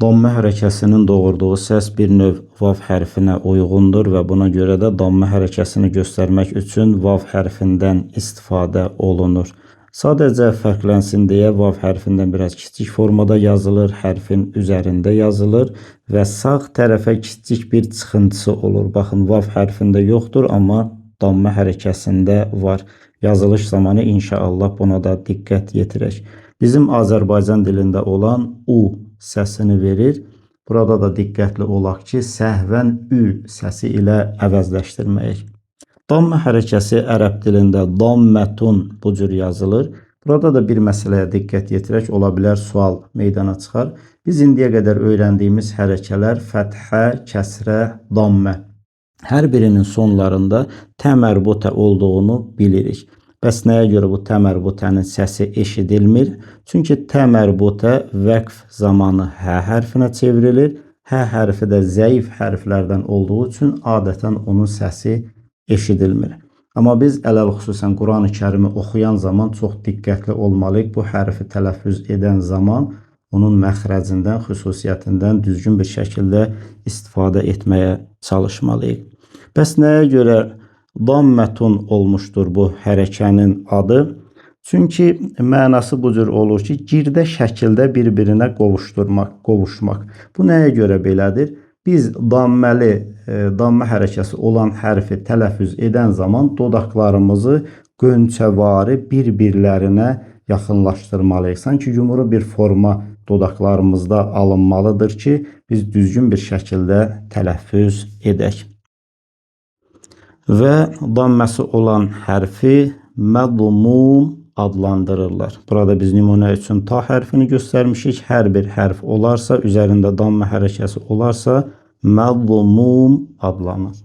Dammə hərəkəsinin doğurduğu səs bir növ vav hərfinə uyğundur və buna görə də dammə hərəkəsini göstərmək üçün vav hərfindən istifadə olunur. Sadəcə fərqlənsin deyə vav hərfindən biraz kiçik formada yazılır, hərfin üzərində yazılır və sağ tərəfə kiçik bir çıxıntısı olur. Baxın, vav hərfində yoxdur, amma dammə hərəkəsində var. Yazılış zamanı inşallah buna da diqqət yetirək. Bizim Azərbaycan dilində olan U səsini verir. Burada da diqqətli olaq ki, səhvən ü səsi ilə əvəzləşdirməyək. Dammə hərəkəsi ərəb dilində dammətun bu cür yazılır. Burada da bir məsələyə diqqət yetirək, ola bilər sual meydana çıxar. Biz indiyə qədər öyrəndiyimiz hərəkələr fəthə, kəsrə, dammə. Hər birinin sonlarında təmərbutə olduğunu bilirik. Bəs nəyə görə bu təmərbutənin səsi eşidilmir? Çünki təmərbutə vəqf zamanı hə hərfinə çevrilir. Hə hərfi də zəif hərflərdən olduğu üçün adətən onun səsi eşidilmir. Amma biz ələl-xüsusən Quran-ı Kərimi oxuyan zaman çox diqqətli olmalıyıq. Bu hərfi tələffüz edən zaman onun məxrəcindən, xüsusiyyətindən düzgün bir şəkildə istifadə etməyə çalışmalıyıq. Bəs nəyə görə dammətun olmuşdur bu hərəkənin adı? Çünki mənası bu cür olur ki, girdə şəkildə bir-birinə qovuşmaq. Bu nəyə görə belədir? Biz dammə hərəkəsi olan hərfi tələffüz edən zaman dodaqlarımızı qönçəvari bir-birlərinə yaxınlaşdırmalıyıq. Sanki yumru bir forma dodaqlarımızda alınmalıdır ki, biz düzgün bir şəkildə tələffüz edək. Və damməsi olan hərfi məzmum adlandırırlar. Burada biz nümunə üçün ta hərfini göstərmişik. Hər bir hərf olarsa, üzərində dammə hərəkəsi olarsa məzmum adlanır.